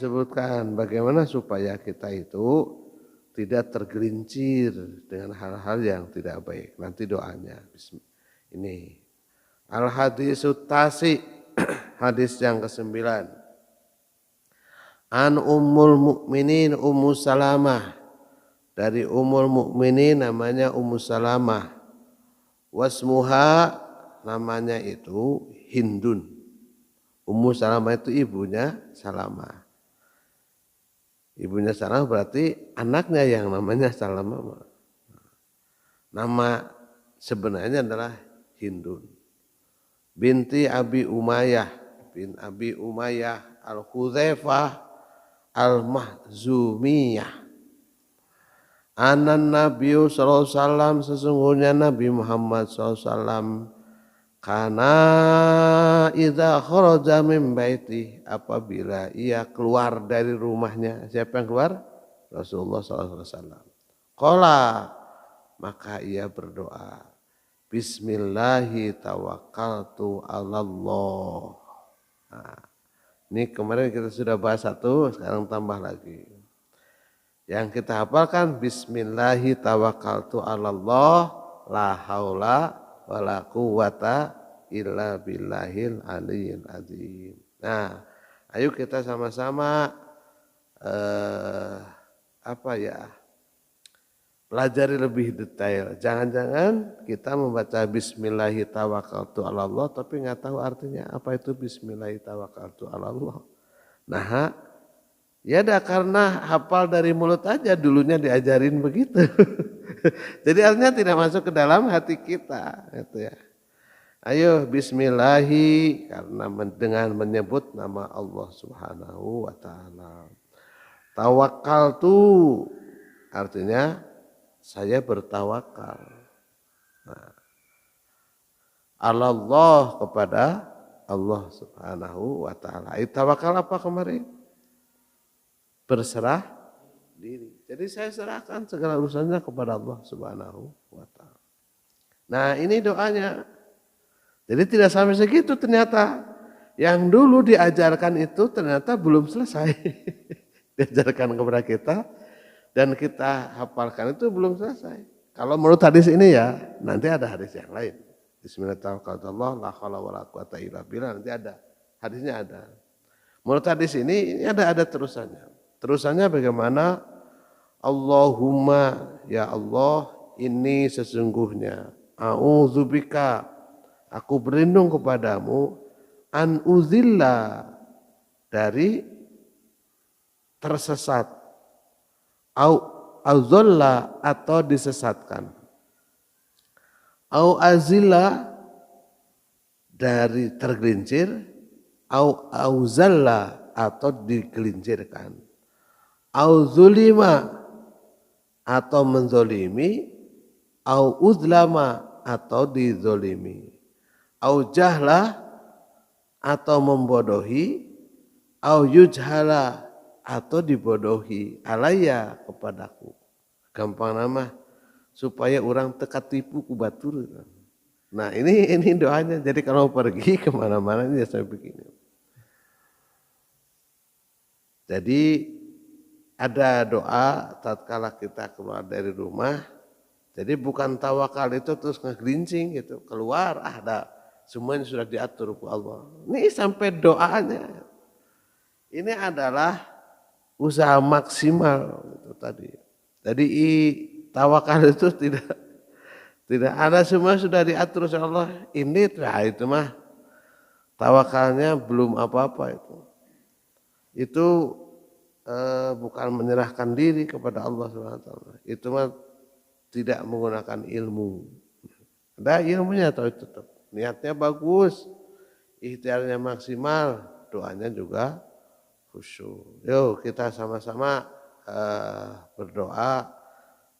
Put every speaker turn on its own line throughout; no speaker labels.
sebutkan bagaimana supaya kita itu tidak tergelincir dengan hal-hal yang tidak baik. Nanti doanya. Ini al-hadisut tasi, hadis yang ke-9. An ummul mukminin Ummu Salamah, dari ummul mukminin namanya Ummu Salamah. Wasmuha, namanya itu Hindun. Ummu Salamah itu ibunya Salamah. Ibunya Salamah berarti anaknya yang namanya Salamah. Nama sebenarnya adalah Hindun. Binti Abi Umayyah, bin Abi Umayyah al-Hudzaifah al-Mahzumiyah. Anan Nabi sallallahu alaihi wasallam, sesungguhnya Nabi Muhammad sallallahu alaihi wasallam, karena idza kharaja min baiti, apabila ia keluar dari rumahnya. Siapa yang keluar? Rasulullah sallallahu alaihi wasallam. Qala, maka ia berdoa, Bismillahi tawakkaltu 'alallah. Nah, ini kemarin kita sudah bahas satu, sekarang tambah lagi. Yang kita hafalkan Bismillahi tawakkaltu 'alallah, la haula wala quwata illa billahil aliyyil azim. Nah, ayo kita sama-sama pelajari lebih detail. Jangan-jangan kita membaca Bismillahi tawakkaltu 'alallah tapi nggak tahu artinya apa itu Bismillahi tawakkaltu 'alallah. Nah, ya dah, karena hafal dari mulut aja, dulunya diajarin begitu. Jadi artinya tidak masuk ke dalam hati kita, gitu ya. Ayo Bismillahi, karena dengan menyebut nama Allah Subhanahu wa taala. Tawakkaltu artinya saya bertawakal. Nah, Allah, kepada Allah Subhanahu wa taala. Tawakal apa kemarin? Berserah diri. Jadi saya serahkan segala urusannya kepada Allah Subhanahu wa taala. Nah, ini doanya. Jadi tidak sampai segitu ternyata. Yang dulu diajarkan itu ternyata belum selesai. Diajarkan kepada kita dan kita hafalkan itu belum selesai. Kalau menurut hadis ini ya, nanti ada hadis yang lain. Bismillahirrahmanirrahim, la haula wala quwata illa billah, nanti ada. Hadisnya ada. Menurut hadis ini ada terusannya. Terusannya bagaimana? Allahumma, ya Allah, ini sesungguhnya a'udzubika, aku berlindung kepadamu, an uzilla, dari tersesat, au azalla, atau disesatkan, au azilla, dari tergelincir, au auzalla, atau digelincirkan, au zulima, atau menzolimi, au uzlama, atau dizolimi, au jahla, atau membodohi, au yujhala, atau dibodohi, alaya, kepadaku. Gampang nama, supaya orang teka tipu ku batur. Nah, ini doanya. Jadi kalau pergi kemana-mana ini saya begini. Jadi ada doa tatkala kita keluar dari rumah. Jadi bukan tawakal itu terus ngegelincing gitu, keluar ada semuanya sudah diatur oleh Allah. Ini sampai doanya. Ini adalah usaha maksimal itu tadi. Jadi tawakal itu tidak ada, semua sudah diatur oleh Allah. Ini itu mah tawakalnya belum apa-apa itu. Itu bukan menyerahkan diri kepada Allah SWT. Itu mah tidak menggunakan ilmu. Ada ilmunya atau tetap niatnya bagus, ikhtiarnya maksimal, doanya juga khusyuk. Yuk kita sama-sama berdoa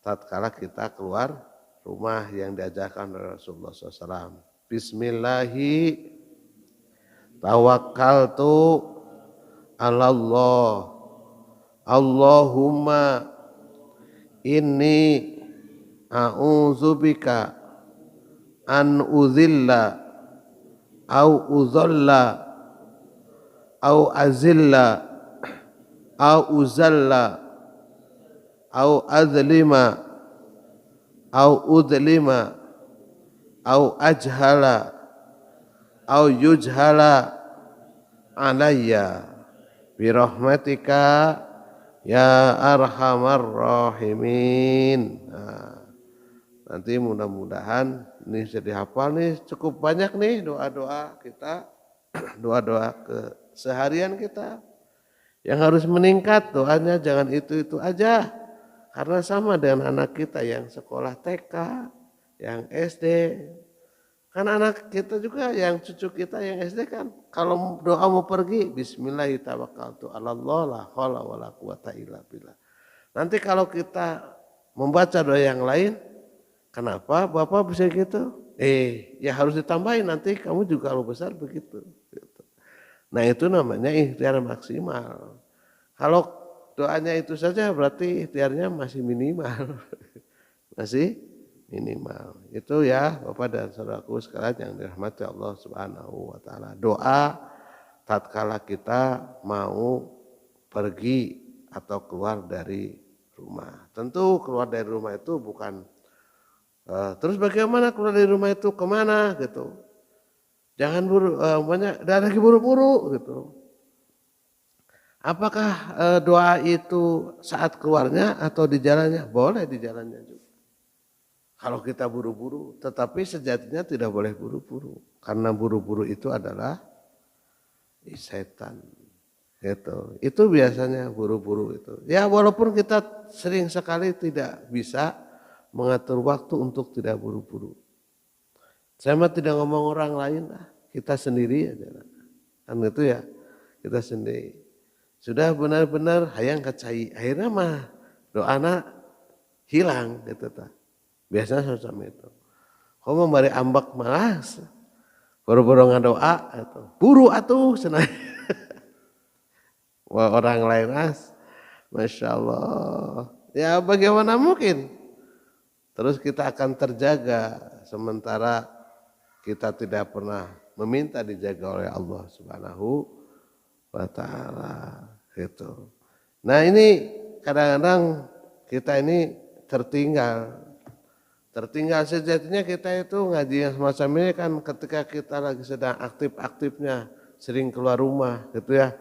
tatkala kita keluar rumah yang diajarkan oleh Rasulullah SAW. Bismillahi tawakkaltu 'alallah. Allahumma inni a'udzubika an uzilla au uzalla au azilla au uzalla au adlima au udlima au ajhala au yujhala alayya birahmatika ya arhamar rahimin. Nah, nanti mudah-mudahan ini bisa dihafal nih, cukup banyak nih doa-doa kita, doa-doa keseharian kita yang harus meningkat. Doanya jangan itu-itu aja, karena sama dengan anak kita yang sekolah TK, yang SD. Kan anak kita juga, yang cucu kita yang SD kan, kalau doa mau pergi, bismillahirrahmanirrahim. Nanti kalau kita membaca doa yang lain, kenapa Bapak bisa gitu? Ya harus ditambahin, nanti kamu juga kalau besar begitu. Nah itu namanya ikhtiar maksimal. Kalau doanya itu saja berarti ikhtiarnya masih minimal. Masih minimal. Itu ya Bapak dan saudaraku sekalian yang dirahmati Allah Subhanahu wa taala. Doa tatkala kita mau pergi atau keluar dari rumah. Tentu keluar dari rumah itu bukan terus bagaimana keluar dari rumah itu kemana gitu. Jangan lagi buru-buru gitu. Apakah doa itu saat keluarnya atau di jalannya? Boleh di jalannya juga. Kalau kita buru-buru, tetapi sejatinya tidak boleh buru-buru. Karena buru-buru itu adalah setan. Gitu. Itu biasanya buru-buru itu. Ya walaupun kita sering sekali tidak bisa mengatur waktu untuk tidak buru-buru. Saya mah tidak ngomong orang lain lah, kita sendiri aja. Kan itu ya, kita sendiri. Sudah benar-benar hayang kacai, akhirnya mah doana hilang gitu ta. Biasanya sama itu. Kamu mari ambak malas, buru-buru ngadoa atau buru atuh senang. Wah orang lain Masya Allah. Ya bagaimana mungkin? Terus kita akan terjaga sementara kita tidak pernah meminta dijaga oleh Allah Subhanahu wa taala gitu. Nah ini kadang-kadang kita ini tertinggal sejatinya kita itu ngaji yang semacam ini kan ketika kita lagi sedang aktif-aktifnya sering keluar rumah gitu ya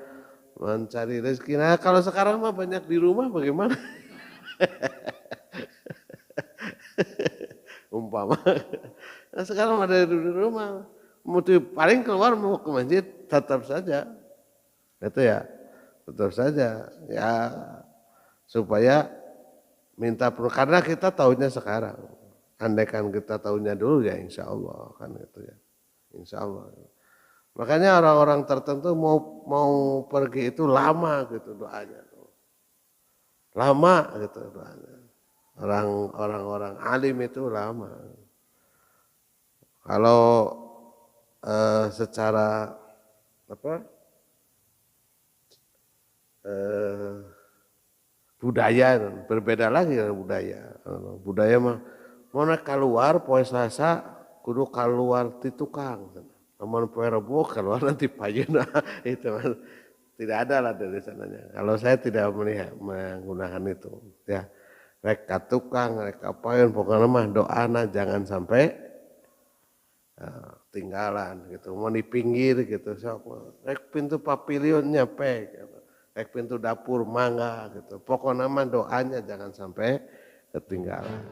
mencari rezeki. Nah kalau sekarang mah banyak di rumah bagaimana? Umpama nah, sekarang ada di rumah paling keluar mau ke masjid tetap saja itu ya tetap saja ya supaya minta karena kita tahunya sekarang andaikan kita tahunya dulu ya insya Allah kan itu ya insya Allah makanya orang-orang tertentu mau pergi itu lama gitu doanya lama gitu doanya orang-orang alim itu lama kalau secara apa budaya berbeda lagi dengan budaya mah mau keluar poe Selasa kudu keluar ti tukang namun poe Rebo keluar nanti payuna itu tidak ada lah dari sananya kalau saya tidak melihat menggunakan itu ya rek ka tukang rek apaeun pokoknya mah doana jangan sampai tinggalan gitu mau di pinggir gitu rek pintu pavilion nyampe gitu. Rek pintu dapur mangga gitu. Pokoknya mah doanya jangan sampai ketinggalan.